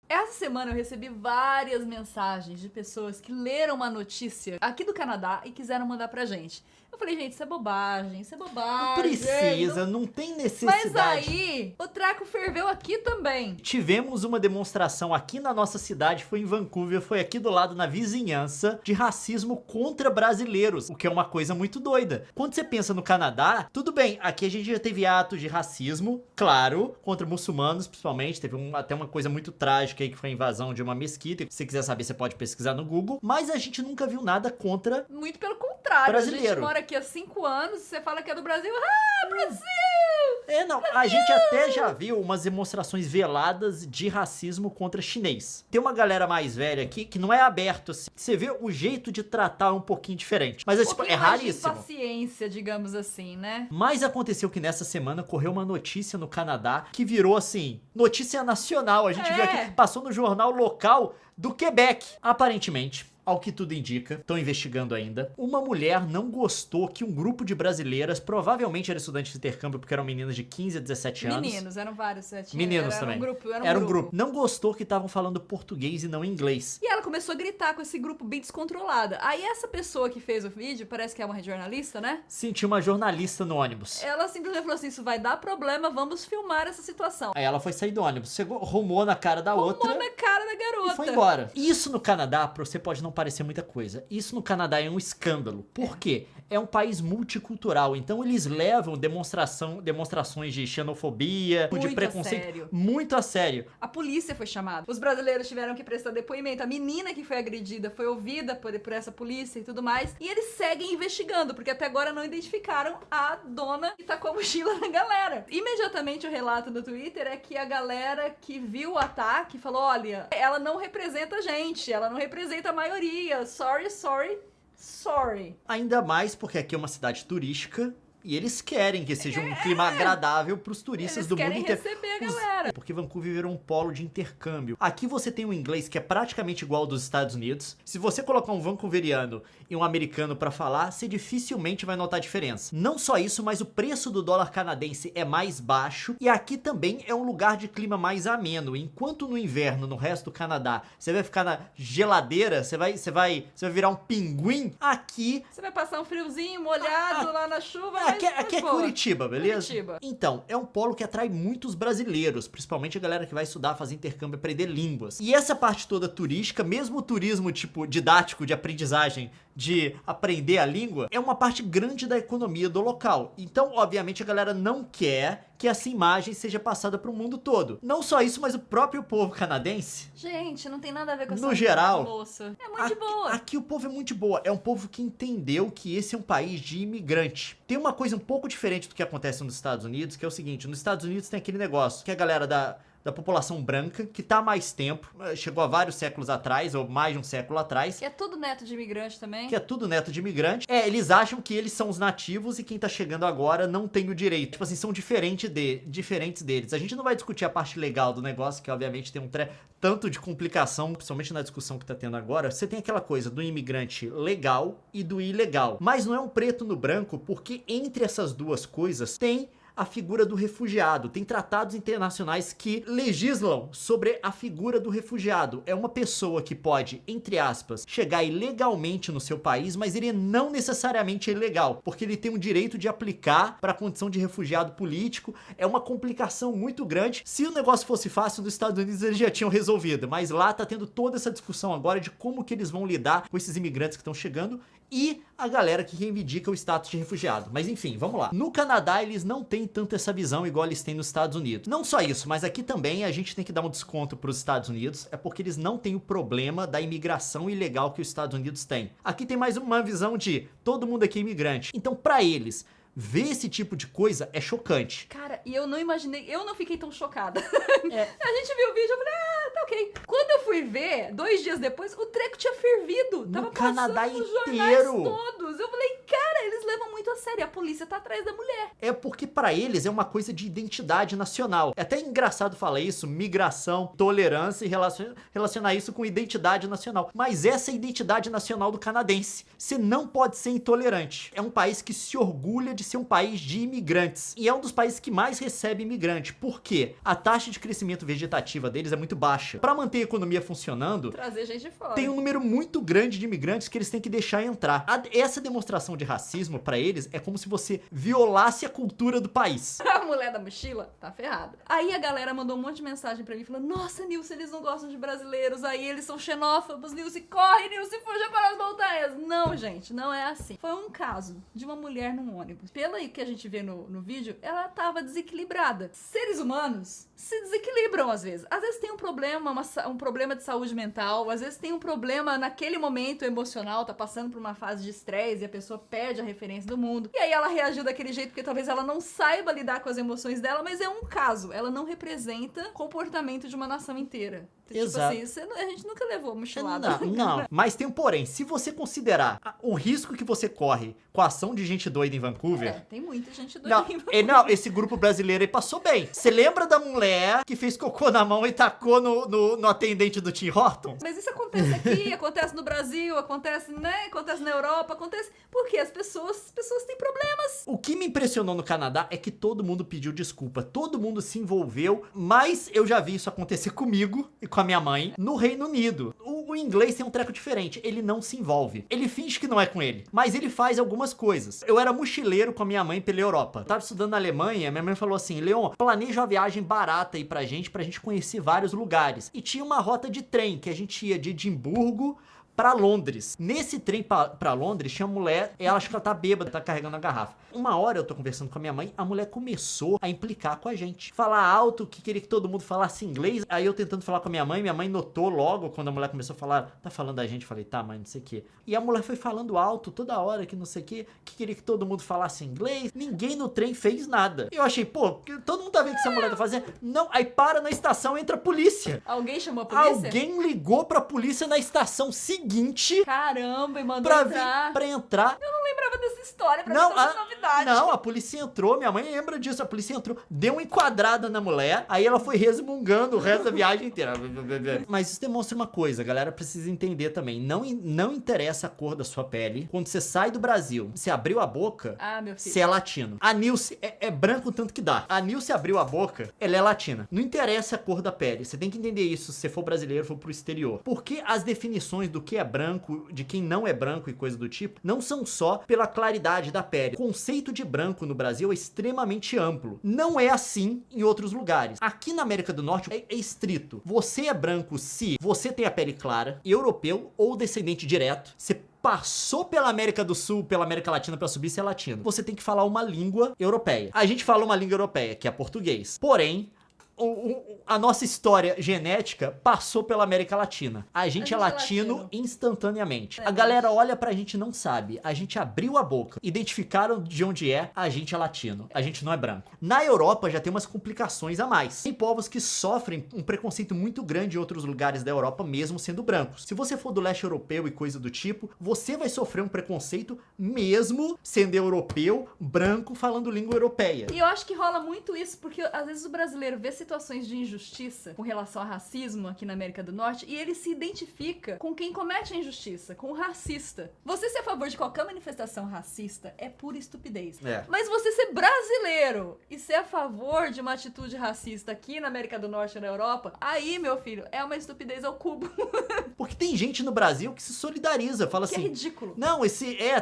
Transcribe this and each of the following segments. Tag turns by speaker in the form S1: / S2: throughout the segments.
S1: Essa semana eu recebi várias mensagens de pessoas que leram uma notícia aqui do Canadá e quiseram mandar pra gente. Eu falei, gente, isso é bobagem, isso é bobagem.
S2: Não precisa, não tem necessidade.
S1: Mas aí, o treco ferveu aqui também.
S2: Tivemos uma demonstração aqui na nossa cidade, foi em Vancouver, foi aqui do lado na vizinhança, de racismo contra brasileiros, o que é uma coisa muito doida. Quando você pensa no Canadá, tudo bem, aqui a gente já teve atos de racismo, claro, contra muçulmanos principalmente, teve até uma coisa muito trágica aí que foi a invasão de uma mesquita, se você quiser saber você pode pesquisar no Google, mas a gente nunca viu nada contra
S1: muito pelo contrário,
S2: brasileiro.
S1: A gente mora aqui há 5 anos, você fala que é do Brasil, Brasil!
S2: Não, a gente até já viu umas demonstrações veladas de racismo contra chinês. Tem uma galera mais velha aqui que não é aberto assim. Você vê o jeito de tratar um pouquinho diferente. Mas é raríssimo.
S1: Paciência, digamos assim, né?
S2: Mas aconteceu que nessa semana correu uma notícia no Canadá que virou assim, notícia nacional. A gente viu aqui, passou no jornal local do Quebec. Aparentemente, ao que tudo indica, estão investigando ainda, uma mulher não gostou que um grupo de brasileiras, provavelmente eram estudantes de intercâmbio, porque eram meninas de 15 a 17 anos.
S1: Meninos, eram vários.
S2: Meninos também. Era um grupo. Não gostou que estavam falando português e não inglês.
S1: E ela começou a gritar com esse grupo bem descontrolada. Aí essa pessoa que fez o vídeo, parece que é uma jornalista, né?
S2: Sim, tinha uma jornalista no ônibus.
S1: Ela simplesmente falou assim, isso vai dar problema, vamos filmar essa situação.
S2: Aí ela foi sair do ônibus, rumou na cara da outra.
S1: Rumou na cara da garota.
S2: E foi embora. Isso no Canadá, pra você pode não parecer muita coisa. Isso no Canadá é um escândalo. Por quê? É um país multicultural, então eles levam demonstrações de xenofobia, de preconceito muito a sério.
S1: A polícia foi chamada. Os brasileiros tiveram que prestar depoimento. A menina que foi agredida foi ouvida por essa polícia e tudo mais. E eles seguem investigando, porque até agora não identificaram a dona que tacou a mochila na galera. Imediatamente o relato no Twitter é que a galera que viu o ataque falou, olha, ela não representa a gente, ela não representa a maioria. Sorry.
S2: Ainda mais porque aqui é uma cidade turística e eles querem que seja um clima agradável para os turistas do mundo inteiro.
S1: Eles querem receber a galera.
S2: Porque Vancouver virou um polo de intercâmbio. Aqui você tem um inglês que é praticamente igual ao dos Estados Unidos. Se você colocar um vancouveriano e um americano para falar, você dificilmente vai notar a diferença. Não só isso, mas o preço do dólar canadense é mais baixo e aqui também é um lugar de clima mais ameno. Enquanto no inverno, no resto do Canadá, você vai ficar na geladeira, você vai virar um pinguim, aqui
S1: você vai passar um friozinho molhado lá na chuva.
S2: Aqui é Curitiba, beleza?
S1: Curitiba.
S2: Então, é um polo que atrai muitos brasileiros, principalmente a galera que vai estudar, fazer intercâmbio, aprender línguas. E essa parte toda turística, mesmo o turismo tipo didático, de aprendizagem, de aprender a língua, é uma parte grande da economia do local. Então, obviamente, a galera não quer que essa imagem seja passada para o mundo todo. Não só isso, mas o próprio povo canadense.
S1: Gente, não tem nada a ver com essa
S2: no geral,
S1: moça. É muito de boa.
S2: Aqui o povo é muito de boa. É um povo que entendeu que esse é um país de imigrante. Tem uma coisa um pouco diferente do que acontece nos Estados Unidos, que é o seguinte, nos Estados Unidos tem aquele negócio, que a galera da população branca, que tá há mais tempo, chegou há vários séculos atrás, ou mais de um século atrás.
S1: Que é tudo neto de imigrante também.
S2: Que é tudo neto de imigrante. Eles acham que eles são os nativos e quem tá chegando agora não tem o direito. Tipo assim, são diferentes deles. A gente não vai discutir a parte legal do negócio, que obviamente tem tanto de complicação, principalmente na discussão que tá tendo agora. Você tem aquela coisa do imigrante legal e do ilegal. Mas não é um preto no branco, porque entre essas duas coisas tem a figura do refugiado. Tem tratados internacionais que legislam sobre a figura do refugiado. É uma pessoa que pode, entre aspas, chegar ilegalmente no seu país, mas ele não necessariamente é ilegal, porque ele tem o direito de aplicar para a condição de refugiado político. É uma complicação muito grande. Se o negócio fosse fácil nos Estados Unidos, eles já tinham resolvido, mas lá tá tendo toda essa discussão agora de como que eles vão lidar com esses imigrantes que estão chegando e a galera que reivindica o status de refugiado. Mas enfim, vamos lá. No Canadá, eles não têm tanto essa visão igual eles têm nos Estados Unidos. Não só isso, mas aqui também a gente tem que dar um desconto para os Estados Unidos, é porque eles não têm o problema da imigração ilegal que os Estados Unidos têm. Aqui tem mais uma visão de todo mundo aqui é imigrante. Então, para eles, ver esse tipo de coisa é chocante.
S1: Cara, e eu não imaginei, eu não fiquei tão chocada. A gente viu o vídeo, eu falei, tá ok. Quando eu fui ver, 2 dias depois, o treco tinha fervido.
S2: No
S1: Tava
S2: Canadá
S1: passando nos jornais
S2: inteiro.
S1: todos. Eu falei, cara, eles levam muito muito a sério. A polícia tá atrás da mulher.
S2: É porque pra eles é uma coisa de identidade nacional. É até engraçado falar isso, migração, tolerância e relacionar isso com identidade nacional. Mas essa é a identidade nacional do canadense. Você não pode ser intolerante. É um país que se orgulha de ser um país de imigrantes. E é um dos países que mais recebe imigrante. Por quê? A taxa de crescimento vegetativa deles é muito baixa. Pra manter a economia funcionando,
S1: Trazer gente de fora.
S2: tem um número muito grande de imigrantes que eles têm que deixar entrar. Essa demonstração de racismo pra eles é como se você violasse a cultura do país.
S1: A mulher da mochila tá ferrada. Aí a galera mandou um monte de mensagem pra mim falando: nossa, Nilce, eles não gostam de brasileiros, aí eles são xenófobos, Nilce, corre, Nilce, fuja para as montanhas. Não, gente, não é assim. Foi um caso de uma mulher num ônibus. Pelo que a gente vê no vídeo, ela tava desequilibrada. Seres humanos se desequilibram às vezes. Às vezes tem um problema, um problema de saúde mental, às vezes tem um problema naquele momento emocional, tá passando por uma fase de estresse e a pessoa perde a referência do mundo. E aí ela reagiu daquele jeito porque talvez ela não saiba lidar com as emoções dela, mas é um caso. Ela não representa comportamento de uma nação inteira.
S2: Exato.
S1: Tipo assim, a gente nunca levou mochilada.
S2: Não. Mas tem um porém. Se você considerar o risco que você corre com a ação de gente doida em Vancouver...
S1: tem muita gente doida em Vancouver.
S2: Não, esse grupo brasileiro aí passou bem. Você lembra da mulher que fez cocô na mão e tacou no atendente do Tim Hortons?
S1: Mas isso acontece aqui, acontece no Brasil, acontece, né? Acontece na Europa, acontece... Porque as pessoas têm problemas.
S2: O que me impressionou no Canadá é que todo mundo pediu desculpa. Todo mundo se envolveu. Mas eu já vi isso acontecer comigo e com a minha mãe no Reino Unido. O inglês tem um treco diferente. Ele não se envolve. Ele finge que não é com ele. Mas ele faz algumas coisas. Eu era mochileiro com a minha mãe pela Europa. Eu tava estudando na Alemanha. Minha mãe falou assim: Leon, planeja uma viagem barata aí pra gente conhecer vários lugares. E tinha uma rota de trem que a gente ia de Edimburgo pra Londres. Nesse trem pra Londres, tinha uma mulher, ela acho que ela tá bêbada, tá carregando a garrafa. Uma hora eu tô conversando com a minha mãe, a mulher começou a implicar com a gente. Falar alto, que queria que todo mundo falasse inglês. Aí eu tentando falar com a minha mãe notou logo, quando a mulher começou a falar, tá falando da gente? Eu falei, tá, mãe, não sei o quê. E a mulher foi falando alto toda hora, que não sei o quê, que queria que todo mundo falasse inglês. Ninguém no trem fez nada. Eu achei, pô, todo mundo tá vendo o que essa mulher tá fazendo? Não, aí para na estação, entra a polícia.
S1: Alguém chamou a polícia?
S2: Alguém ligou pra polícia na estação seguinte.
S1: Caramba, e mandou
S2: pra entrar.
S1: Eu não lembrava dessa história, pra mim tá novidade.
S2: Não, a polícia entrou, minha mãe lembra disso, a polícia entrou, deu uma enquadrada na mulher, aí ela foi resmungando o resto da viagem inteira. Mas isso demonstra uma coisa, a galera precisa entender também, não interessa a cor da sua pele, quando você sai do Brasil, você abriu a boca,
S1: meu filho,
S2: você é latino. A Nilce é branco tanto que dá. A Nilce abriu a boca, ela é latina. Não interessa a cor da pele, você tem que entender isso se você for brasileiro, for pro exterior. Porque as definições do que é branco, de quem não é branco e coisa do tipo, não são só pela claridade da pele. O conceito de branco no Brasil é extremamente amplo. Não é assim em outros lugares. Aqui na América do Norte é estrito. Você é branco se você tem a pele clara, europeu ou descendente direto. Você passou pela América do Sul, pela América Latina pra subir, você é latino. Você tem que falar uma língua europeia. A gente fala uma língua europeia, que é português. Porém, a nossa história genética passou pela América Latina. A gente é latino instantaneamente. A galera olha pra gente e não sabe. A gente abriu a boca, identificaram de onde é, a gente é latino. A gente não é branco. Na Europa já tem umas complicações a mais. Tem povos que sofrem um preconceito muito grande em outros lugares da Europa, mesmo sendo brancos. Se você for do leste europeu e coisa do tipo, você vai sofrer um preconceito mesmo sendo europeu, branco, falando língua europeia.
S1: E eu acho que rola muito isso, porque às vezes o brasileiro vê situações de injustiça com relação a racismo aqui na América do Norte e ele se identifica com quem comete a injustiça, com o racista. Você ser a favor de qualquer manifestação racista é pura estupidez. Mas você ser brasileiro e ser a favor de uma atitude racista aqui na América do Norte e na Europa, aí, meu filho, é uma estupidez ao cubo.
S2: Porque tem gente no Brasil que se solidariza, fala
S1: que
S2: assim...
S1: é ridículo.
S2: Não,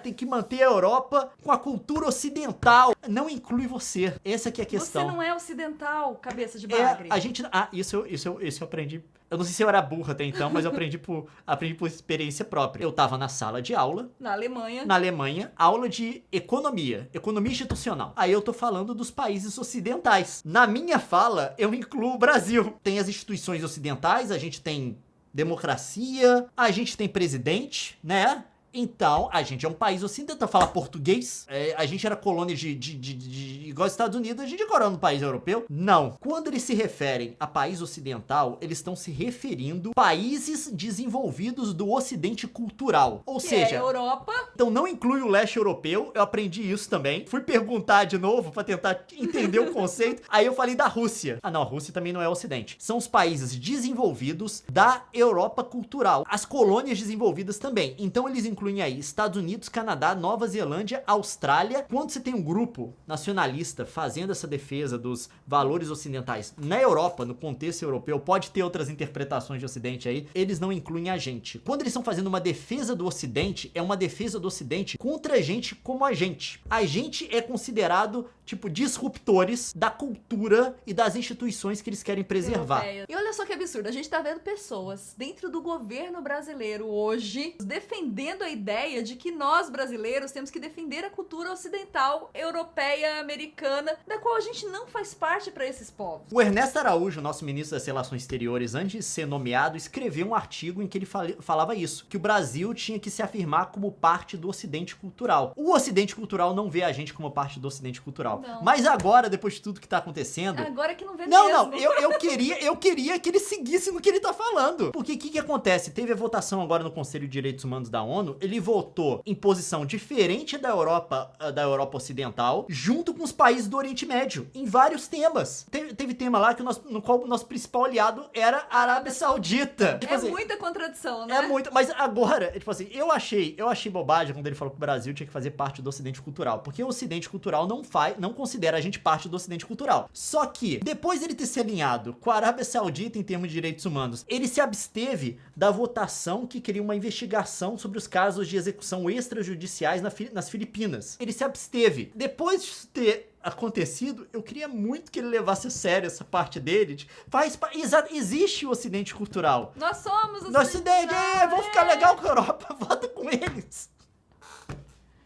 S2: tem que manter a Europa com a cultura ocidental. Não inclui você. Essa que é a questão.
S1: Você não é ocidental, cabeça de bagre.
S2: A gente... isso eu aprendi. Eu não sei se eu era burra até então, mas eu aprendi por experiência própria. Eu tava na sala de aula.
S1: Na Alemanha,
S2: aula de economia institucional. Aí eu tô falando dos países ocidentais. Na minha fala, eu incluo o Brasil. Tem as instituições ocidentais, a gente tem democracia, a gente tem presidente, né? Então, a gente é um país ocidental, fala português. A gente era colônia igual aos Estados Unidos, a gente é colônia no país europeu. Não. Quando eles se referem a país ocidental, eles estão se referindo a países desenvolvidos do ocidente cultural. Ou seja...
S1: é Europa
S2: Então não inclui o leste europeu, eu aprendi isso também. Fui perguntar de novo pra tentar entender o conceito. Aí eu falei da Rússia. Ah não, a Rússia também não é ocidente. São os países desenvolvidos da Europa cultural. As colônias desenvolvidas também. Então eles incluem aí Estados Unidos, Canadá, Nova Zelândia, Austrália. Quando você tem um grupo nacionalista fazendo essa defesa dos valores ocidentais na Europa, no contexto europeu, pode ter outras interpretações de ocidente aí, eles não incluem a gente. Quando eles estão fazendo uma defesa do ocidente, é uma defesa do ocidente contra gente como a gente. A gente é considerado, tipo, disruptores da cultura e das instituições que eles querem preservar.
S1: Europeia. E olha só que absurdo, a gente tá vendo pessoas dentro do governo brasileiro hoje defendendo a ideia de que nós brasileiros temos que defender a cultura ocidental, europeia, americana, da qual a gente não faz parte para esses povos.
S2: O Ernesto Araújo, nosso ministro das Relações Exteriores, antes de ser nomeado, escreveu um artigo em que ele falava isso, que o Brasil tinha que se afirmar como parte do ocidente cultural. O ocidente cultural não vê a gente como parte do ocidente cultural.
S1: Não.
S2: Mas agora, depois de tudo que tá acontecendo...
S1: Agora que não vê
S2: Não,
S1: mesmo.
S2: eu queria que ele seguisse no que ele tá falando. Porque o que acontece? Teve a votação agora no Conselho de Direitos Humanos da ONU, ele votou em posição diferente da Europa Ocidental, junto com os países do Oriente Médio, em vários temas. Teve tema lá no qual o nosso principal aliado era a Arábia Saudita. Tipo
S1: É
S2: assim,
S1: muita contradição, né?
S2: é muito, mas agora, tipo assim, eu achei bobagem quando ele falou que o Brasil tinha que fazer parte do Ocidente Cultural, porque o Ocidente Cultural não considera a gente parte do Ocidente Cultural. Só que, depois ele ter se alinhado com a Arábia Saudita em termos de direitos humanos, ele se absteve da votação que queria uma investigação sobre os casos de execução extrajudiciais nas Filipinas. Ele se absteve. Depois de ter acontecido, eu queria muito que ele levasse a sério essa parte dele. Existe o Ocidente Cultural.
S1: Nós somos os
S2: Nosso Ocidente, vamos ficar legal com a Europa, vota com eles.